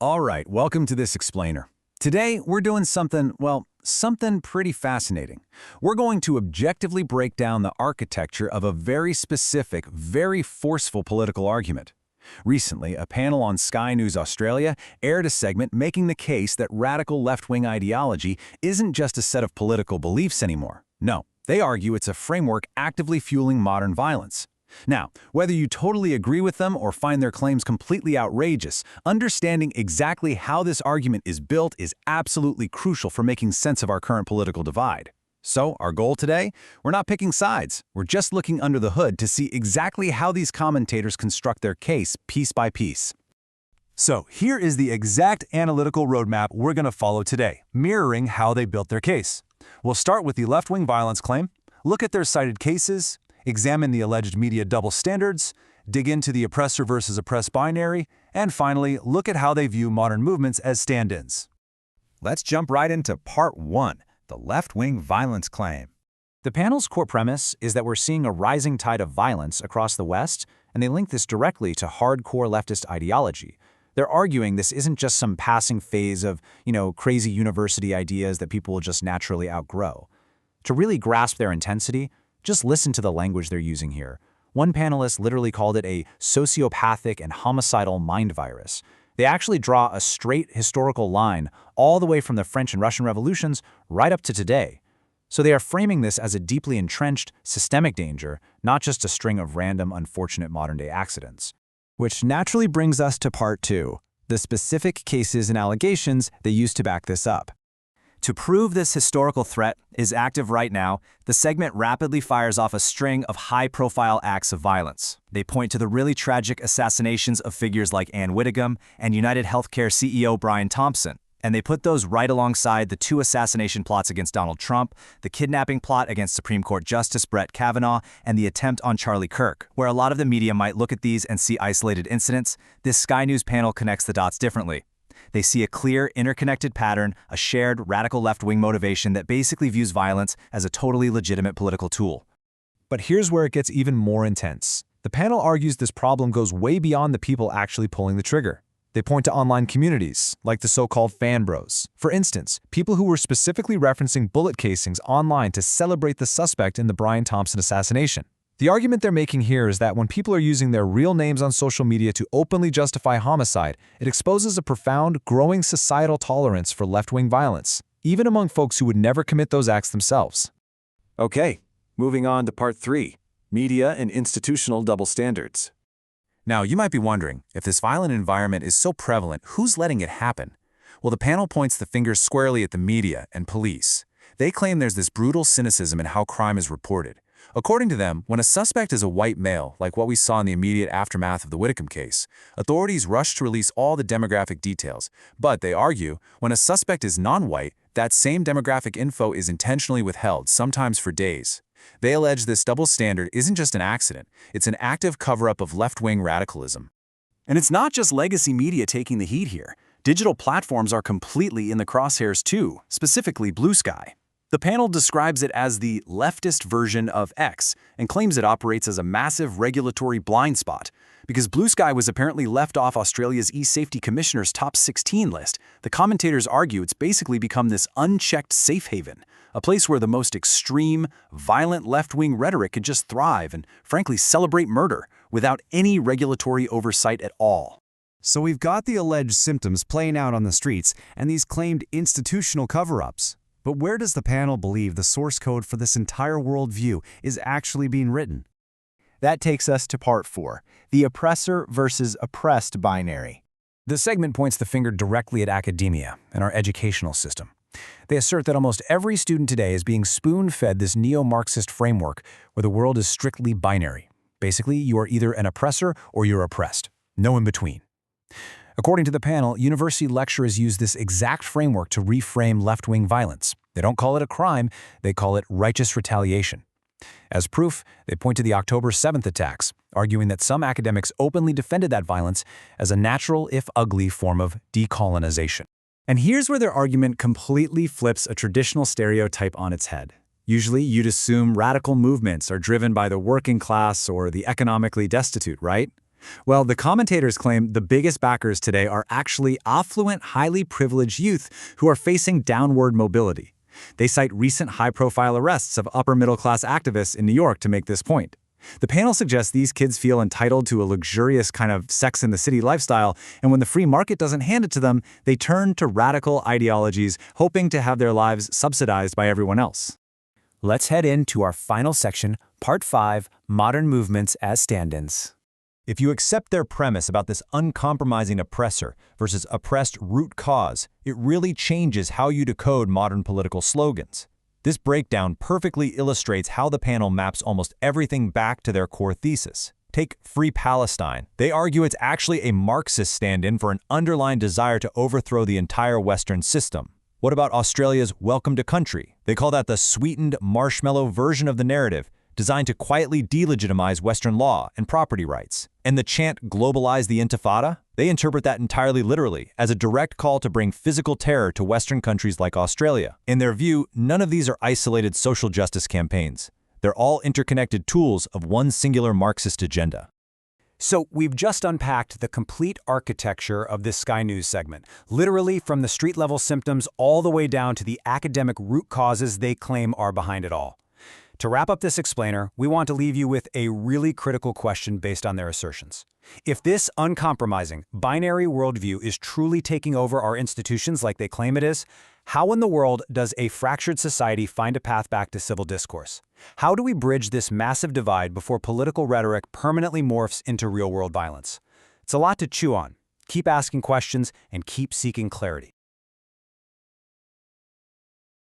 All right, welcome to this explainer. Today, we're doing something pretty fascinating. We're going to objectively break down the architecture of a very specific, very forceful political argument. Recently, a panel on Sky News Australia aired a segment making the case that radical left-wing ideology isn't just a set of political beliefs anymore. No, they argue it's a framework actively fueling modern violence. Now, whether you totally agree with them or find their claims completely outrageous, understanding exactly how this argument is built is absolutely crucial for making sense of our current political divide. So, our goal today? We're not picking sides. We're just looking under the hood to see exactly how these commentators construct their case piece by piece. So, here is the exact analytical roadmap we're going to follow today, mirroring how they built their case. We'll start with the left-wing violence claim, look at their cited cases, examine the alleged media double standards, dig into the oppressor versus oppressed binary, and finally, look at how they view modern movements as stand-ins. Let's jump right into part 1, the left-wing violence claim. The panel's core premise is that we're seeing a rising tide of violence across the West, and they link this directly to hardcore leftist ideology. They're arguing this isn't just some passing phase of, crazy university ideas that people will just naturally outgrow. To really grasp their intensity, just listen to the language they're using here. One panelist literally called it a sociopathic and homicidal mind virus. They actually draw a straight historical line all the way from the French and Russian revolutions right up to today. So they are framing this as a deeply entrenched, systemic danger, not just a string of random, unfortunate modern-day accidents. Which naturally brings us to part 2, the specific cases and allegations they use to back this up. To prove this historical threat is active right now, the segment rapidly fires off a string of high-profile acts of violence. They point to the really tragic assassinations of figures like Anne Whittingham and United Healthcare CEO Brian Thompson, and they put those right alongside the 2 assassination plots against Donald Trump, the kidnapping plot against Supreme Court Justice Brett Kavanaugh, and the attempt on Charlie Kirk. Where a lot of the media might look at these and see isolated incidents, this Sky News panel connects the dots differently. They see a clear, interconnected pattern, a shared, radical left-wing motivation that basically views violence as a totally legitimate political tool. But here's where it gets even more intense. The panel argues this problem goes way beyond the people actually pulling the trigger. They point to online communities, like the so-called fan bros. For instance, people who were specifically referencing bullet casings online to celebrate the suspect in the Brian Thompson assassination. The argument they're making here is that when people are using their real names on social media to openly justify homicide, it exposes a profound, growing societal tolerance for left-wing violence, even among folks who would never commit those acts themselves. Okay, moving on to part 3, media and institutional double standards. Now, you might be wondering, if this violent environment is so prevalent, who's letting it happen? Well, the panel points the finger squarely at the media and police. They claim there's this brutal cynicism in how crime is reported. According to them, when a suspect is a white male, like what we saw in the immediate aftermath of the Whittingham case, authorities rush to release all the demographic details. But they argue, when a suspect is non-white, that same demographic info is intentionally withheld, sometimes for days. They allege this double standard isn't just an accident, it's an active cover-up of left-wing radicalism. And it's not just legacy media taking the heat here. Digital platforms are completely in the crosshairs too, specifically Blue Sky. The panel describes it as the leftist version of X and claims it operates as a massive regulatory blind spot. Because Blue Sky was apparently left off Australia's e-safety commissioner's top 16 list, the commentators argue it's basically become this unchecked safe haven, a place where the most extreme, violent left-wing rhetoric could just thrive and, frankly, celebrate murder without any regulatory oversight at all. So we've got the alleged symptoms playing out on the streets and these claimed institutional cover-ups. But where does the panel believe the source code for this entire worldview is actually being written? That takes us to part 4, the oppressor versus oppressed binary. The segment points the finger directly at academia and our educational system. They assert that almost every student today is being spoon-fed this neo-Marxist framework where the world is strictly binary. Basically, you are either an oppressor or you're oppressed. No in between. According to the panel, university lecturers use this exact framework to reframe left-wing violence. They don't call it a crime, they call it righteous retaliation. As proof, they point to the October 7th attacks, arguing that some academics openly defended that violence as a natural, if ugly, form of decolonization. And here's where their argument completely flips a traditional stereotype on its head. Usually, you'd assume radical movements are driven by the working class or the economically destitute, right? Well, the commentators claim the biggest backers today are actually affluent, highly privileged youth who are facing downward mobility. They cite recent high-profile arrests of upper-middle-class activists in New York to make this point. The panel suggests these kids feel entitled to a luxurious kind of sex-in-the-city lifestyle, and when the free market doesn't hand it to them, they turn to radical ideologies, hoping to have their lives subsidized by everyone else. Let's head into our final section, Part 5, Modern Movements as Stand-ins. If you accept their premise about this uncompromising oppressor versus oppressed root cause, it really changes how you decode modern political slogans. This breakdown perfectly illustrates how the panel maps almost everything back to their core thesis. Take Free Palestine. They argue it's actually a Marxist stand-in for an underlying desire to overthrow the entire Western system. What about Australia's Welcome to Country? They call that the sweetened marshmallow version of the narrative, designed to quietly delegitimize Western law and property rights. And the chant "globalize the Intifada"? They interpret that entirely literally, as a direct call to bring physical terror to Western countries like Australia. In their view, none of these are isolated social justice campaigns. They're all interconnected tools of one singular Marxist agenda. So we've just unpacked the complete architecture of this Sky News segment, literally from the street-level symptoms all the way down to the academic root causes they claim are behind it all. To wrap up this explainer, we want to leave you with a really critical question based on their assertions. If this uncompromising, binary worldview is truly taking over our institutions like they claim it is, how in the world does a fractured society find a path back to civil discourse? How do we bridge this massive divide before political rhetoric permanently morphs into real-world violence? It's a lot to chew on. Keep asking questions and keep seeking clarity.